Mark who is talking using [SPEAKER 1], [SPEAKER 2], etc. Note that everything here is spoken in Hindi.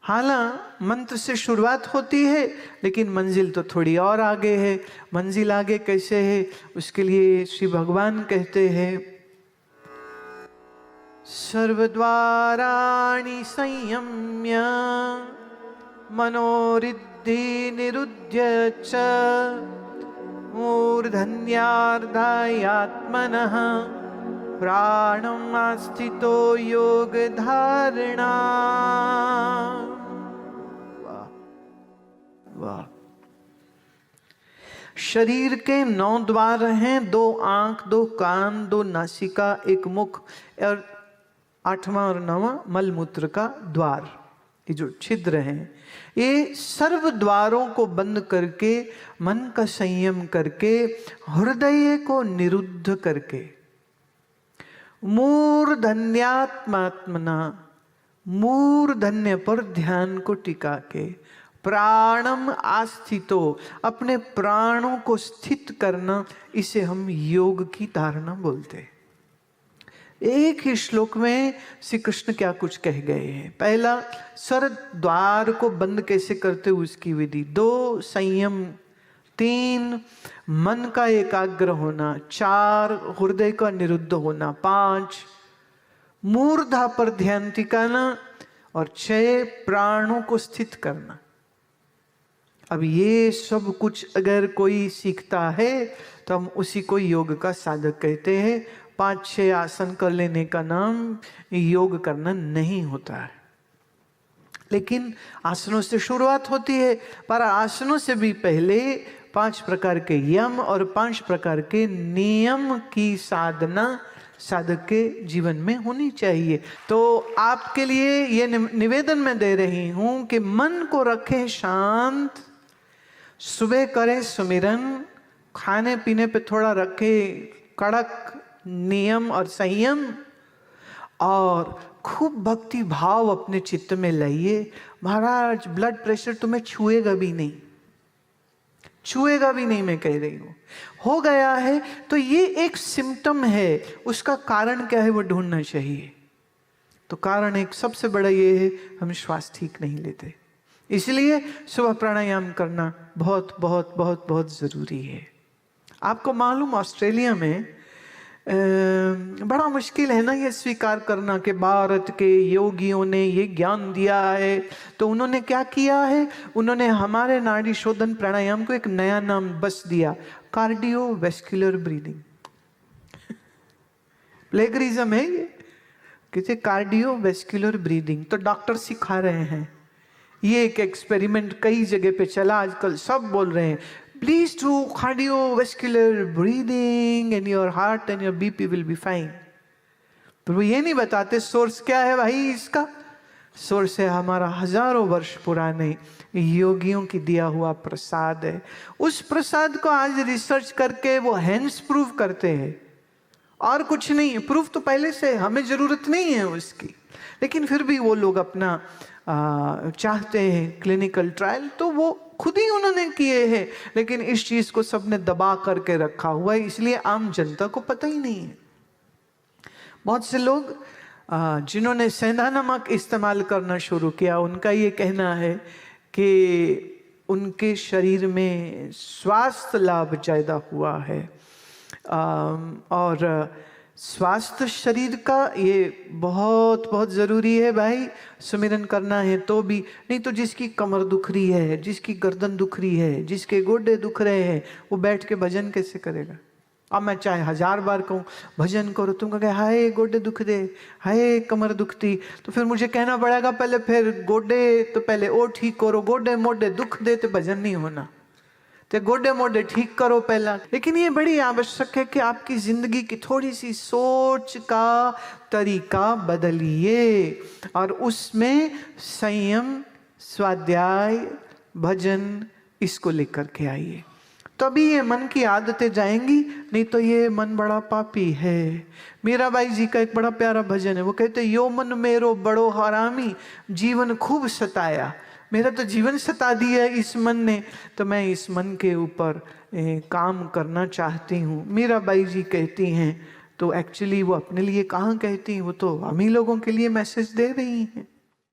[SPEAKER 1] हालांकि मंत्र से शुरुआत होती है, लेकिन मंजिल तो थोड़ी और आगे है। मंजिल आगे कैसे है, उसके लिए श्री भगवान कहते हैं, सर्वद्वाराणि संयम्य मनोरिद्धि निरुध्य च मूर्धन्यार्धायात्मनः प्राणम् आस्थितो योग धारणा। वाह वाह। शरीर के 9 द्वार हैं, 2 आंख, 2 कान, 2 नासिका, 1 मुख और 8वां और 9वां मलमूत्र का द्वार। ये जो छिद्र हैं, ये सर्व द्वारों को बंद करके, मन का संयम करके, हृदय को निरुद्ध करके, मूर्धन्यात्मात्मना, मूर्धन्य पर ध्यान को टिका के, प्राणम आस्थितो, अपने प्राणों को स्थित करना, इसे हम योग की धारणा बोलते हैं। एक ही श्लोक में श्री कृष्ण क्या कुछ कह गए हैं। पहला, सर द्वार को बंद कैसे करते उसकी विधि। 2, संयम। 3, मन का एकाग्र होना। 4, हृदय का निरुद्ध होना। 5, मूर्धा पर ध्यान टिकाना। और 6, प्राणों को स्थित करना। अब ये सब कुछ अगर कोई सीखता है तो हम उसी को योग का साधक कहते हैं। 5-6 आसन कर लेने का नाम योग करना नहीं होता है। लेकिन आसनों से शुरुआत होती है, पर आसनों से भी पहले 5 प्रकार के यम और 5 प्रकार के नियम की साधना साधक के जीवन में होनी चाहिए। तो आपके लिए ये निवेदन मैं दे रही हूं कि मन को रखें शांत, सुबह करें सुमिरन, खाने पीने पे थोड़ा रखें कड़क नियम और संयम, और खूब भक्ति भाव अपने चित्त में लाइए। महाराज ब्लड प्रेशर तुम्हें छुएगा भी नहीं, छुएगा भी नहीं, मैं कह रही हूं। हो गया है तो ये एक सिम्टम है, उसका कारण क्या है वो ढूंढना चाहिए। तो कारण एक सबसे बड़ा ये है, हम श्वास ठीक नहीं लेते। इसलिए सुबह प्राणायाम करना बहुत बहुत बहुत बहुत जरूरी है। आपको मालूम, ऑस्ट्रेलिया में बड़ा मुश्किल है ना ये स्वीकार करना कि भारत के योगियों ने ये ज्ञान दिया है। तो उन्होंने क्या किया है, उन्होंने हमारे नाड़ी शोधन प्राणायाम को एक नया नाम बस दिया, कार्डियोवैस्कुलर ब्रीदिंग। प्लेगरिज्म है ये, किसे कार्डियोवैस्कुलर ब्रीदिंग। तो डॉक्टर सिखा रहे हैं, ये एक एक्सपेरिमेंट कई जगह पे चला, आजकल सब बोल रहे हैं please do cardiovascular breathing and your heart and your BP will be fine। पर वो ये नहीं बताते सोर्स क्या है भाई इसका। सोर्स है हमारा हजारों वर्ष पुराने योगियों की दिया हुआ प्रसाद है। उस प्रसाद को आज रिसर्च करके वो हैंड्स प्रूव करते हैं, और कुछ नहीं है। प्रूफ तो पहले से हमें जरूरत नहीं है उसकी, लेकिन फिर भी वो लोग अपना चाहते हैं क्लिनिकल ट्रायल, तो वो खुद ही उन्होंने किए हैं। लेकिन इस चीज को सबने दबा करके रखा हुआ है, इसलिए आम जनता को पता ही नहीं है। बहुत से लोग जिन्होंने सेंधा नमक इस्तेमाल करना शुरू किया, उनका ये कहना है कि उनके शरीर में स्वास्थ्य लाभ ज्यादा हुआ है। और स्वास्थ्य शरीर का ये बहुत बहुत ज़रूरी है भाई। सुमिरन करना है तो भी, नहीं तो जिसकी कमर दुख रही है, जिसकी गर्दन दुख रही है, जिसके गोडे दुख रहे हैं, वो बैठ के भजन कैसे करेगा। अब मैं चाहे 1000 बार कहूँ भजन करो, तुम कहे हाय गोडे दुख दे, हाय कमर दुखती, तो फिर मुझे कहना पड़ेगा पहले, फिर गोडे तो पहले ओ ठीक करो, गोडे मोडे दुख दे तो भजन नहीं होना, तो गोडे मोडे ठीक करो पहला। लेकिन ये बड़ी आवश्यक है कि आपकी जिंदगी की थोड़ी सी सोच का तरीका बदलिए, और उसमें संयम, स्वाध्याय, भजन, इसको लेकर के आइए, तभी ये मन की आदतें जाएंगी। नहीं तो ये मन बड़ा पापी है। मीराबाई जी का एक बड़ा प्यारा भजन है, वो कहते यो मन मेरो बड़ो हरामी, जीवन खूब सताया। मेरा तो जीवन सता दिया इस मन ने, तो मैं इस मन के ऊपर काम करना चाहती हूँ। मीराबाई जी कहती हैं, तो एक्चुअली वो अपने लिए कहाँ कहती हैं, वो तो हम ही लोगों के लिए मैसेज दे रही हैं।